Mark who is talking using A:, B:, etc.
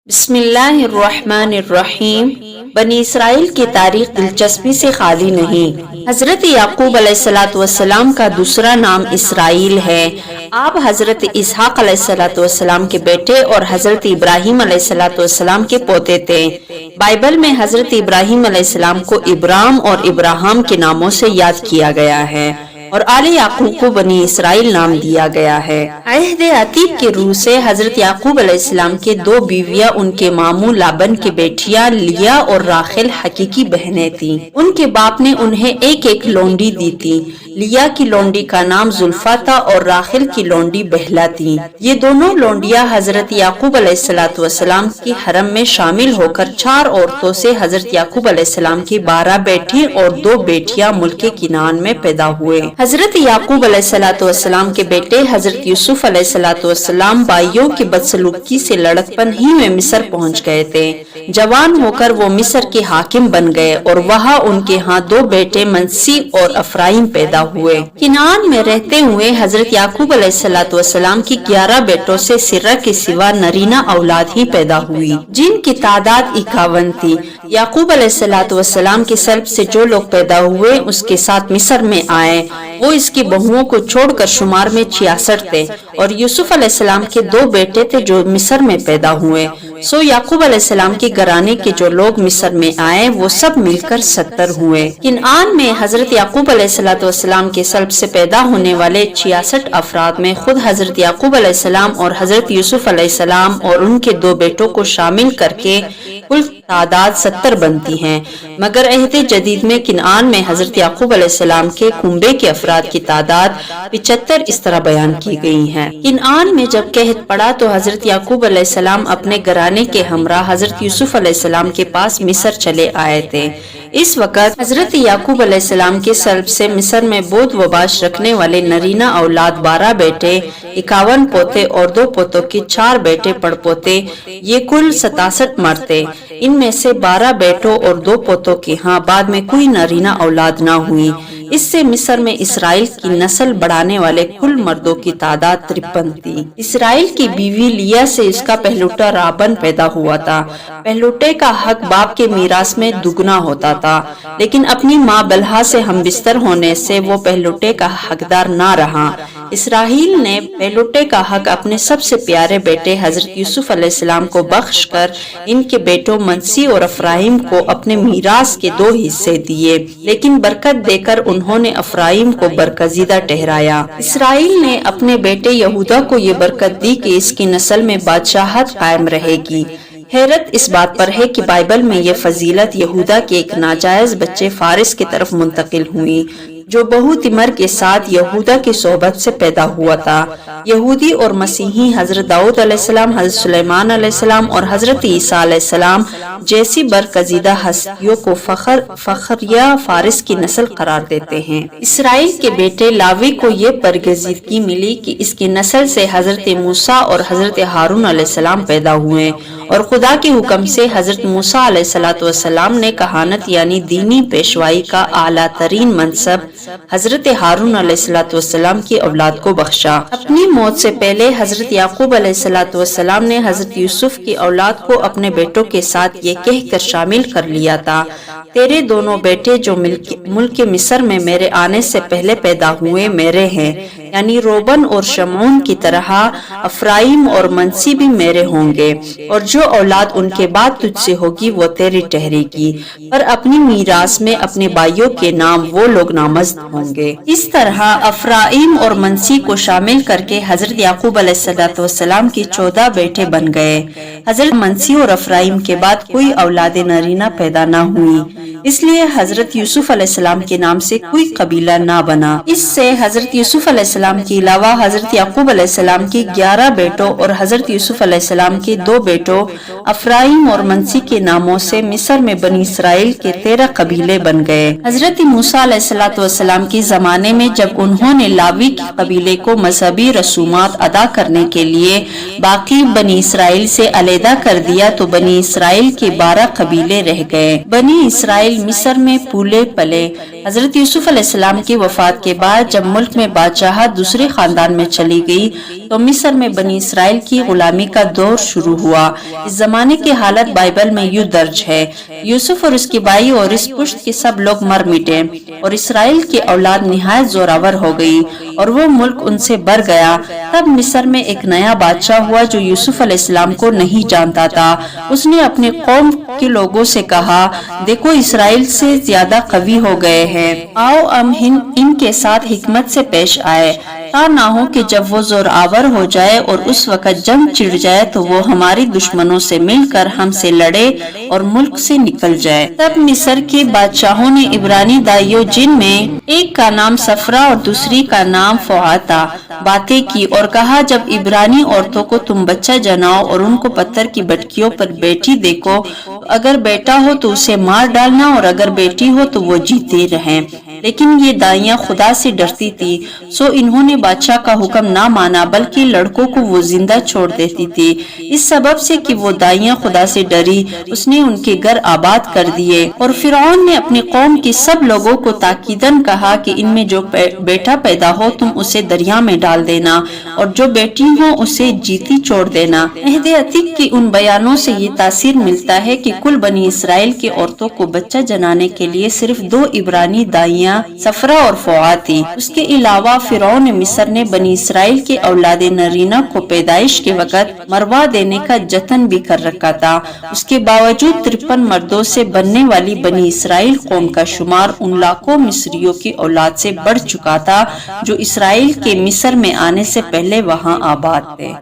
A: بسم اللہ الرحمن الرحیم۔ بنی اسرائیل کی تاریخ دلچسپی سے خالی نہیں۔ حضرت یعقوب علیہ السلام کا دوسرا نام اسرائیل ہے۔ آپ حضرت اسحاق علیہ السلام کے بیٹے اور حضرت ابراہیم علیہ السلام کے پوتے تھے۔ بائبل میں حضرت ابراہیم علیہ السلام کو ابرام اور ابراہم کے ناموں سے یاد کیا گیا ہے اور آل یعقوب کو بنی اسرائیل نام دیا گیا ہے۔ عہد عتیق کے روح سے حضرت یعقوب علیہ السلام کے دو بیویاں ان کے ماموں لابن کے بیٹیاں لیا اور راخل حقیقی بہنیں تھیں۔ ان کے باپ نے انہیں ایک ایک لونڈی دی تھی۔ لیا کی لونڈی کا نام زلفا تھا اور راخل کی لونڈی بہلا تھی۔ یہ دونوں لونڈیاں حضرت یعقوب علیہ السلام کی حرم میں شامل ہو کر 4 عورتوں سے حضرت یعقوب علیہ السلام کی 12 بیٹے اور 2 بیٹیاں ملک کنعان میں پیدا ہوئے۔ حضرت یعقوب علیہ السلام کے بیٹے حضرت یوسف علیہ السلام بھائیوں کی بدسلوکی سے لڑکپن ہی میں مصر پہنچ گئے تھے۔ جوان ہو کر وہ مصر کے حاکم بن گئے اور وہاں ان کے ہاں 2 بیٹے منسی اور افرایم پیدا ہوئے۔ کنعان میں رہتے ہوئے حضرت یعقوب علیہ السلام کی 11 بیٹوں سے سرہ کے سوا نرینہ اولاد ہی پیدا ہوئی، جن کی تعداد 51 تھی۔ یعقوب علیہ السلام کے سلب سے جو لوگ پیدا ہوئے اس کے ساتھ مصر میں آئے، وہ اس کی بہوؤں کو چھوڑ کر شمار میں 66 تھے، اور یوسف علیہ السلام کے 2 بیٹے تھے جو مصر میں پیدا ہوئے۔ سو یعقوب علیہ السلام کے گھرانے کے جو لوگ مصر میں آئے وہ سب مل کر 70 ہوئے۔ کنعان میں حضرت یعقوب علیہ السلام کے سلب سے پیدا ہونے والے 66 افراد میں خود حضرت یعقوب علیہ السلام اور حضرت یوسف علیہ السلام اور ان کے 2 بیٹوں کو شامل کر کے کل تعداد 70 بنتی ہیں، مگر عہد جدید میں کنعان میں حضرت یعقوب علیہ السلام کے کنبے کے افراد کی تعداد 75 اس طرح بیان کی گئی ہے۔ کنعان میں جب قحط پڑا تو حضرت یعقوب علیہ السلام اپنے گھرانے کے ہمراہ حضرت یوسف علیہ السلام کے پاس مصر چلے آئے تھے۔ اس وقت حضرت یعقوب علیہ السلام کے سلب سے مصر میں بود وباش رکھنے والے نرینہ اولاد 12 بیٹے، 51 پوتے اور 2 پوتوں کے 4 بیٹے پڑ پوتے، یہ کل 67 مرد تھے۔ ان میں سے 12 بیٹوں اور 2 پوتوں کے ہاں بعد میں کوئی نرینہ اولاد نہ ہوئی۔ اس سے مصر میں اسرائیل کی نسل بڑھانے والے کل مردوں کی تعداد 53 تھی۔ اسرائیل کی بیوی لیا سے اس کا پہلوٹا رابن پیدا ہوا تھا۔ پہلوٹے کا حق باپ کے میراث میں دگنا ہوتا تھا، لیکن اپنی ماں بلہا سے ہم بستر ہونے سے وہ پہلوٹے کا حقدار نہ رہا۔ اسرائیل نے پہلوٹے کا حق اپنے سب سے پیارے بیٹے حضرت یوسف علیہ السلام کو بخش کر ان کے بیٹوں منسی اور افرایم کو اپنے میراث کے 2 حصے دیے، لیکن برکت دے کر انہوں نے افرایم کو برگزیدہ ٹھہرایا۔ اسرائیل نے اپنے بیٹے یہودا کو یہ برکت دی کہ اس کی نسل میں بادشاہت قائم رہے گی۔ حیرت اس بات پر ہے کہ بائبل میں یہ فضیلت یہودا کے ایک ناجائز بچے فارس کی طرف منتقل ہوئی، جو بہت عمر کے ساتھ یہودا کی صحبت سے پیدا ہوا تھا۔ یہودی اور مسیحی حضرت داؤد علیہ السلام، حضرت سلیمان علیہ السلام اور حضرت عیسیٰ علیہ السلام جیسی برگزیدہ ہستیوں کو فخریہ فارس کی نسل قرار دیتے ہیں۔ اسرائیل کے بیٹے لاوی کو یہ برگزیدگی ملی کہ اس کی نسل سے حضرت موسیٰ اور حضرت ہارون علیہ السلام پیدا ہوئے، اور خدا کے حکم سے حضرت موسیٰ علیہ السلام نے کہانت یعنی دینی پیشوائی کا اعلیٰ ترین منصب حضرت ہارون علیہ السلام کی اولاد کو بخشا۔ اپنی موت سے پہلے حضرت یعقوب علیہ السلام نے حضرت یوسف کی اولاد کو اپنے بیٹوں کے ساتھ یہ کہہ کر شامل کر لیا تھا، تیرے دونوں بیٹے جو ملک مصر میں میرے آنے سے پہلے پیدا ہوئے میرے ہیں، یعنی روبن اور شمعون کی طرح افرایم اور منسی بھی میرے ہوں گے، اور جو اولاد ان کے بعد تجھ سے ہوگی وہ تیری ٹھہرے گی، پر اپنی میراث میں اپنے بھائیوں کے نام وہ لوگ نامزد ہوں گے۔ اس طرح افرایم اور منسی کو شامل کر کے حضرت یعقوب علیہ السلام کی 14 بیٹے بن گئے۔ حضرت منسی اور افرایم کے بعد کوئی اولاد نرینہ پیدا نہ ہوئی، اس لیے حضرت یوسف علیہ السلام کے نام سے کوئی قبیلہ نہ بنا۔ اس سے حضرت یوسف علیہ السلام کے علاوہ حضرت یعقوب علیہ السلام کی 11 بیٹوں اور حضرت یوسف علیہ السلام کے 2 بیٹوں افرایم اور منسی کے ناموں سے مصر میں بنی اسرائیل کے 13 قبیلے بن گئے۔ حضرت موسیٰ علیہ السلام کے زمانے میں جب انہوں نے لاوی کے قبیلے کو مذہبی رسومات ادا کرنے کے لیے باقی بنی اسرائیل سے علیحدہ کر دیا تو بنی اسرائیل کے 12 قبیلے رہ گئے۔ بنی اسرائیل اسرائیل مصر میں پولے پلے۔ حضرت یوسف علیہ السلام کی وفات کے بعد جب ملک میں بادشاہت دوسرے خاندان میں چلی گئی تو مصر میں بنی اسرائیل کی غلامی کا دور شروع ہوا۔ اس زمانے کی حالت بائبل میں یوں درج ہے: یوسف اور اس کی بائی اور اس پشت کے سب لوگ مر مٹے، اور اسرائیل کی اولاد نہایت زوراور ہو گئی، اور وہ ملک ان سے بھر گیا۔ تب مصر میں ایک نیا بادشاہ ہوا جو یوسف علیہ السلام کو نہیں جانتا تھا۔ اس نے اپنے قوم کے لوگوں سے کہا، دیکھو اسرائیل سے زیادہ قوی ہو گئے ہیں، آؤ ہم ان کے ساتھ حکمت سے پیش آئے، تا نہ ہو کہ جب وہ زور آور ہو جائے اور اس وقت جنگ چھڑ جائے تو وہ ہمارے دشمنوں سے مل کر ہم سے لڑے اور ملک سے نکل جائے۔ تب مصر کے بادشاہوں نے عبرانی دائیوں، جن میں ایک کا نام صفرا اور دوسری کا نام فوعہ تھا، باتیں کی اور کہا، جب عبرانی عورتوں کو تم بچہ جناؤ اور ان کو پتھر کی بٹکیوں پر بیٹھی دیکھو، اگر بیٹا ہو تو اسے مار ڈالنا اور اگر بیٹی ہو تو وہ جیتے رہیں۔ لیکن یہ دائیاں خدا سے ڈرتی تھی، سو انہوں نے بادشاہ کا حکم نہ مانا، بلکہ لڑکوں کو وہ زندہ چھوڑ دیتی تھی۔ اس سبب سے کہ وہ دائیاں خدا سے ڈری، اس نے ان کے گھر آباد کر دیے۔ اور فرعون نے اپنی قوم کے سب لوگوں کو تاکیداً کہا کہ ان میں جو بیٹا پیدا ہو تم اسے دریا میں ڈال دینا، اور جو بیٹی ہو اسے جیتی چھوڑ دینا۔ عہد عتیق کی ان بیانوں سے یہ تاثیر ملتا ہے کہ کل بنی اسرائیل کی عورتوں کو بچہ جنانے کے لیے صرف 2 عبرانی دائیاں صفرا اور فوعہ تھی۔ اس کے علاوہ فرعون مصر نے بنی اسرائیل کے اولاد نرینہ کو پیدائش کے وقت مروا دینے کا جتن بھی کر رکھا تھا۔ اس کے باوجود 53 مردوں سے بننے والی بنی اسرائیل قوم کا شمار ان لاکھوں مصریوں کی اولاد سے بڑھ چکا تھا جو اسرائیل کے مصر میں آنے سے پہلے وہاں آباد تھے۔